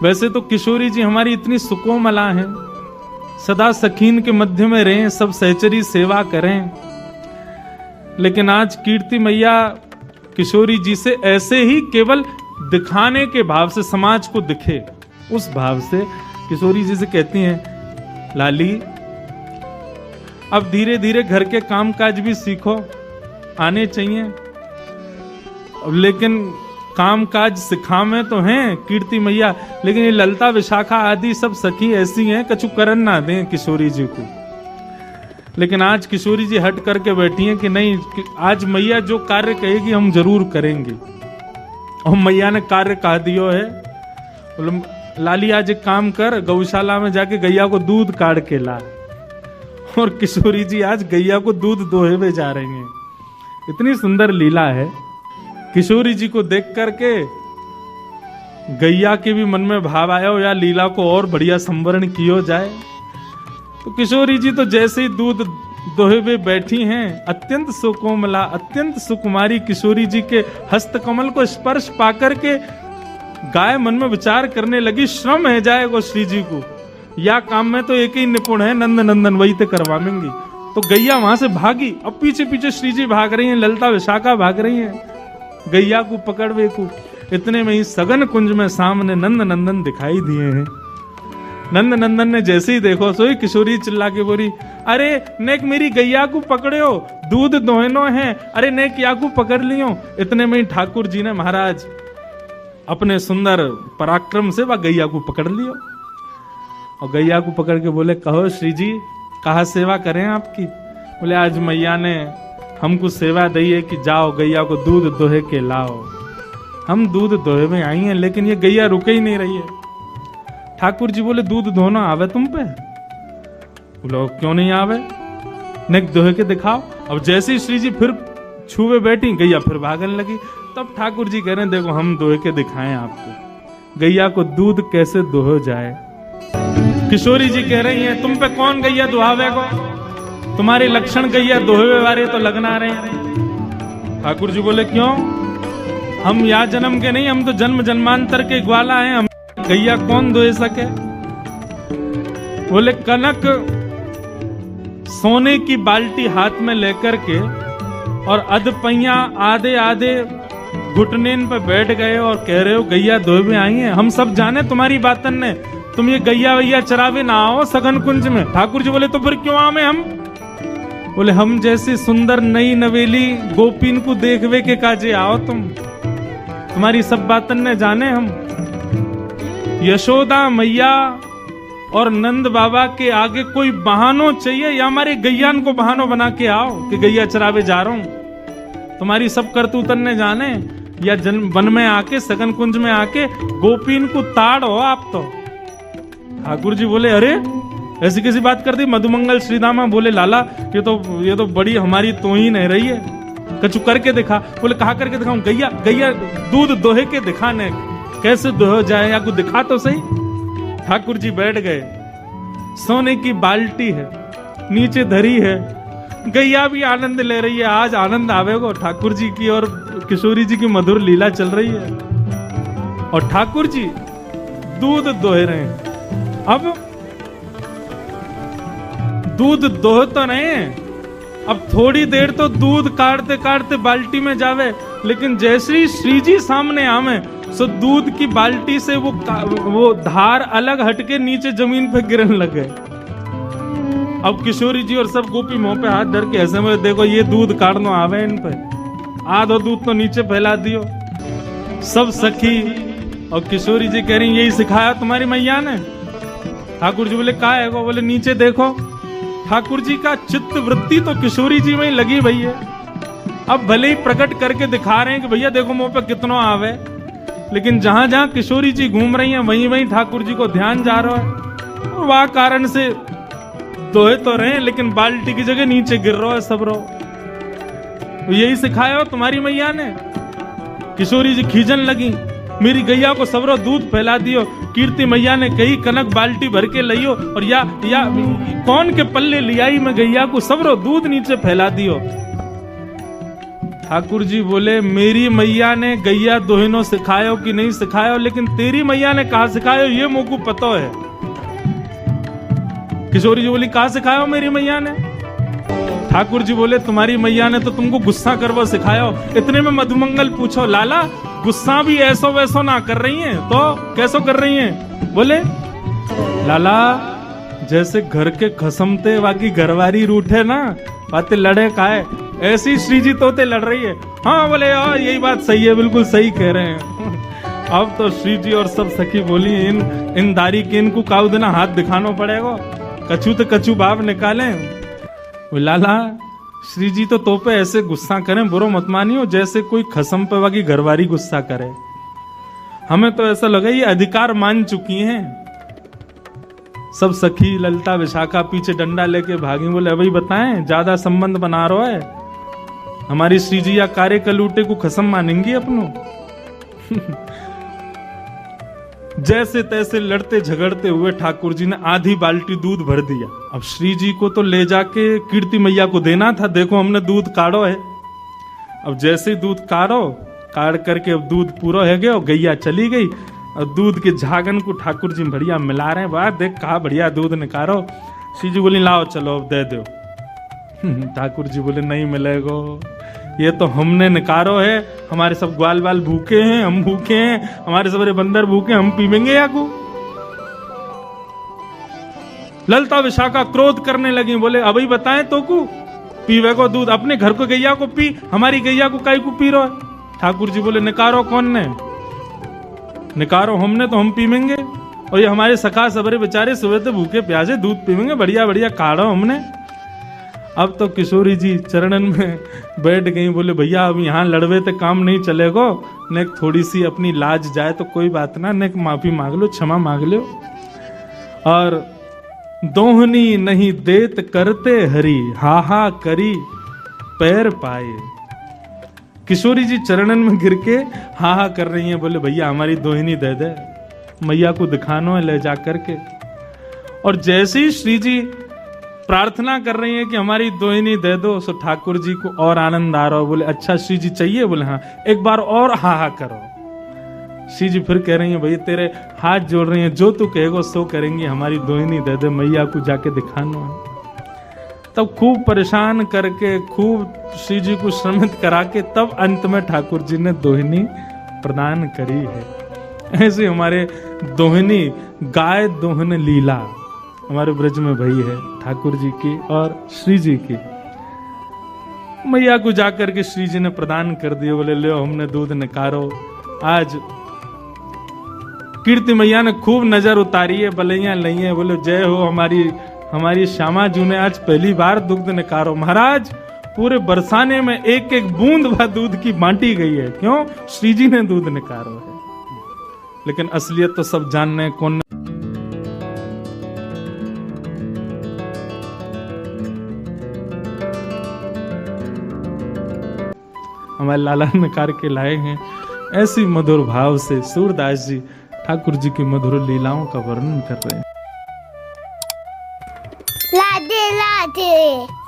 वैसे तो किशोरी जी हमारी इतनी सुकोमला हैं, सदा सखीन के मध्य में रहें, सब सहचरी सेवा करें, लेकिन आज कीर्ति मैया किशोरी जी से ऐसे ही केवल दिखाने के भाव से, समाज को दिखे उस भाव से किशोरी जी से कहती हैं, लाली अब धीरे धीरे घर के काम काज भी सीखो, आने चाहिए, लेकिन काम काज सिखावे तो हैं कीर्ति मैया, लेकिन ये ललता विशाखा आदि सब सखी ऐसी हैं कछु करन ना दें किशोरी जी को। लेकिन आज किशोरी जी हट करके बैठी हैं कि नहीं, आज मैया जो कार्य कहेगी हम जरूर करेंगे। और मैया ने कार्य कह दियो है, बोले लाली आज एक काम कर, गौशाला में जाके गैया को दूध काट के ला। और किशोरी जी आज गैया को दूध दोहे में जा रही हैं। इतनी सुंदर लीला है। किशोरी जी को देख करके गैया के भी मन में भाव आया हो या लीला को और बढ़िया संवरण किया जाए। तो किशोरी जी तो जैसे ही दूध दोहे में बैठी हैं, अत्यंत सुकोमला, अत्यंत सुकुमारी किशोरी जी के हस्तकमल को स्पर्श पाकर के गाय मन में विचार करने लगी, श्रम है जाएगा श्री जी को, या काम में तो एक ही निपुण है, नंद नंदन वही तो करवाएंगी। तो गैया वहां से भागी, अब पीछे पीछे श्री जी भाग रही हैं, ललता विशाखा भाग रही हैं गैया को पकड़वे को। इतने में ही सघन कुंज में सामने नंद नंदन दिखाई दिए हैं। नंद नंदन ने जैसे ही देखो सोई किशोरी चिल्ला के बोली, अरे नेक मेरी गैया को पकड़ो, दूध दोहनो है, अरे नेक या को पकड़ लियो। इतने में ही ठाकुर जी ने महाराज अपने सुंदर पराक्रम से वह गैया को पकड़ लियो और गैया को पकड़ के बोले, कहो श्री जी कहा सेवा करें आपकी। बोले आज मैया ने हमको सेवा दी है कि जाओ गैया को दूध दोहे के लाओ। हम दूध दोहे में आई हैं, लेकिन ये गैया रुके ही नहीं रही है। ठाकुर जी बोले दूध धोना आवे तुम पे? बोलो क्यों नहीं आवे, नेक दोहे के दिखाओ। अब जैसे ही श्री जी फिर छुए बैठी, गैया फिर भागने लगी। तब ठाकुर जी कह रहे हैं, देखो हम दोहे के दिखाएं आपको, गैया को दूध कैसे दोहो जाए। किशोरी जी कह रही हैं, तुम पे कौन गैया दुहावे को, तुम्हारे लक्षण गैया दोहे वाले तो लगना रहे हैं। ठाकुर जी बोले क्यों, हम या जन्म के नहीं, हम तो जन्म जन्मांतर के ग्वाला हैं, हम गैया कौन दोहे सके। बोले कनक सोने की बाल्टी हाथ में लेकर के और अधपैया आधे आधे घुटने पे बैठ गए और कह रहे हो गैया दोहे में आई हैं। हम सब जाने तुम्हारी बातन ने, तुम ये गैया वैया चरावे ना आओ सघन कुंज में। ठाकुर जी बोले तो फिर क्यों आवे हम। बोले हम जैसी सुंदर नई नवेली गोपीन को देखवे के काजे आओ तुम, तुम्हारी सब बातन ने जाने हम। यशोदा मैया और नंद बाबा के आगे कोई बहानो चाहिए या हमारे गैयान को बहानो बना के आओ कि गैया चरावे जा रहा हूं। तुम्हारी सब करतूतन ने जाने, या वन में आके सघन कुंज में आके गोपीन को ताड़ो आप तो। ठाकुर जी बोले अरे ऐसी कैसी बात कर दी। मधुमंगल श्रीदामा बोले लाला ये तो बड़ी हमारी तोहीन है रही है, कछु करके दिखा। बोले कहा करके दिखाऊं, गैया गैया दूध दोहे के दिखाने, कैसे दोहे जाए या कुछ दिखा तो सही। ठाकुर जी बैठ गए, सोने की बाल्टी है नीचे धरी है, गैया भी आनंद ले रही है। आज आनंद आवेगा ठाकुर जी की और किशोरी जी की मधुर लीला चल रही है और ठाकुर जी दूध दोहे रहे हैं। अब दूध दोह तो नहीं, अब थोड़ी देर तो दूध काटते काटते बाल्टी में जावे, लेकिन जैसे ही श्री जी सामने आवे सो दूध की बाल्टी से वो धार अलग हटके नीचे जमीन पे गिरने लगे। अब किशोरी जी और सब गोपी मुंह पे हाथ धर के ऐसे में, देखो ये दूध काटनो आवे इन पे, आधो दूध तो नीचे फैला दियो। सब सखी और किशोरी जी कह रही यही सिखाया तुम्हारी मैया ने। ठाकुर जी बोले का है वो। बोले नीचे देखो। ठाकुर जी का चित्त वृत्ति तो किशोरी जी में ही लगी भैया। अब भले ही प्रकट करके दिखा रहे हैं कि भैया देखो मुंह पे कितना आवे, लेकिन जहां जहां किशोरी जी घूम रही हैं वहीं वहीं ठाकुर जी को ध्यान जा रहा है। और वह कारण से दोहे तो रहे लेकिन बाल्टी की जगह नीचे गिर रहा है सब रो। यही सिखाया हो तुम्हारी मैया ने। किशोरी जी खींचन लगी, मेरी गैया को सबरो दूध फैला दियो। कीर्ति मैया ने कही कनक बाल्टी भर के लियो और या कौन के पल्ले लियाई में गैया को सबरो दूध नीचे फैला दियो। ठाकुर जी बोले मेरी मैया ने गैया दोहिनो सिखायो कि नहीं सिखायो, लेकिन तेरी मैया ने कहा सिखायो ये मुझको पता है। किशोरी जी बोली कहा सिखायो मेरी मैया ने? ठाकुर जी बोले तुम्हारी मैया ने तो तुमको गुस्सा करवा सिखायो। इतने में मधुमंगल पूछो लाला गुस्सा भी ऐसो वैसो ना कर रही हैं तो कैसो कर रही हैं? बोले लाला जैसे घर के खसमते बाकी घरवारी रूठे ना बातें लड़े काहे, ऐसी श्री जी तोते लड़ रही है। हाँ बोले यार यही बात सही है, बिल्कुल सही कह रहे हैं। अब तो श्री जी और सब सखी बोली इन दारी के इनको काउ देना हाथ दिखाना पड़ेगा, कछू तो कछू बाप निकाले। लाला श्री जी तो तोपे ऐसे गुस्सा करें बुरो मत मानियो जैसे कोई खसम पे बाकी घरवारी गुस्सा करे। हमें तो ऐसा लगा ये अधिकार मान चुकी हैं। सब सखी ललिता विशाखा पीछे डंडा लेके भागी। बोले अभी बताएं ज्यादा संबंध बना रहा है, हमारी श्री जी या कार्य कलूटे को खसम मानेंगी अपनों। जैसे तैसे लड़ते झगड़ते हुए ठाकुर जी ने आधी बाल्टी दूध भर दिया। अब श्री जी को तो ले जाके कीर्ति मैया को देना था, देखो हमने दूध काढ़ो है। अब जैसे ही दूध काढ़ करके अब दूध पूरा है गया और गैया चली गई और दूध के झागन को ठाकुर जी बढ़िया मिला रहे हैं। वाह देख कहा बढ़िया दूध निकालो। श्री जी बोली लाओ चलो अब दे दो। ठाकुर जी बोले नहीं मिलेगो, ये तो हमने निकारो है, हमारे सब ग्वाल बाल भूखे हैं, हम भूखे हैं, हमारे सबरे बंदर भूखे, हम पीवेंगे या को? ललिता विशाखा क्रोध करने लगी। बोले अभी बताएं तो को पीवे को दूध, अपने घर को गैया को पी, हमारी गैया को काई को पी रहा है? ठाकुर जी बोले निकारो कौन ने? निकारो हमने तो हम पीवेंगे, और ये हमारे सखा सबरे बेचारे सुबह से भूखे प्यासे दूध पीवेंगे, बढ़िया बढ़िया काढ़ो हमने। अब तो किशोरी जी चरणन में बैठ गई। बोले भैया अब यहाँ लड़वे तो काम नहीं चलेगो, ने थोड़ी सी अपनी लाज जाए तो कोई बात ना, ने माफी मांग लो, क्षमा मांग लो। और दोहनी नहीं देत करते हरी, हा हा करी पैर पाए। किशोरी जी चरणन में गिर के हा हा कर रही हैं। बोले भैया हमारी दोहिनी दे दे, मैया को दिखानो है ले जा करके। और जैसे ही श्री जी प्रार्थना कर रही हैं कि हमारी दोहिनी दे दो, सो ठाकुर जी को और आनंद आ रहा हो। बोले अच्छा श्री जी चाहिए? बोले हाँ, एक बार और हा हा करो। श्री जी फिर कह रही हैं भैया तेरे हाथ जोड़ रही हैं, जो तू कहेगो सो करेंगी, हमारी दोहिनी दे दे, मैया को जाके दिखाना है। तब खूब परेशान करके खूब श्री जी को श्रमित करा के तब अंत में ठाकुर जी ने दोहिनी प्रदान करी है। ऐसे हमारे दोहिनी गाय दोहन लीला हमारे ब्रज में भई है ठाकुर जी की और श्री जी की। मैया को जाकर के श्री जी ने प्रदान कर दिए। बोले ले हमने दूध निकारो। आज कीर्ति मैया ने खूब नजर उतारी है, बलैया लई है। बोले जय हो हमारी श्यामा जी ने आज पहली बार दूध निकारो। महाराज पूरे बरसाने में एक एक बूंद व दूध की बांटी गई है। क्यों? श्री जी ने दूध निकारो है। लेकिन असलियत तो सब जानने कौन। हमारे लाला निकार के लाए हैं। ऐसी मधुर भाव से सूरदास जी ठाकुर जी की मधुर लीलाओं का वर्णन कर रहे हैं। राधे राधे।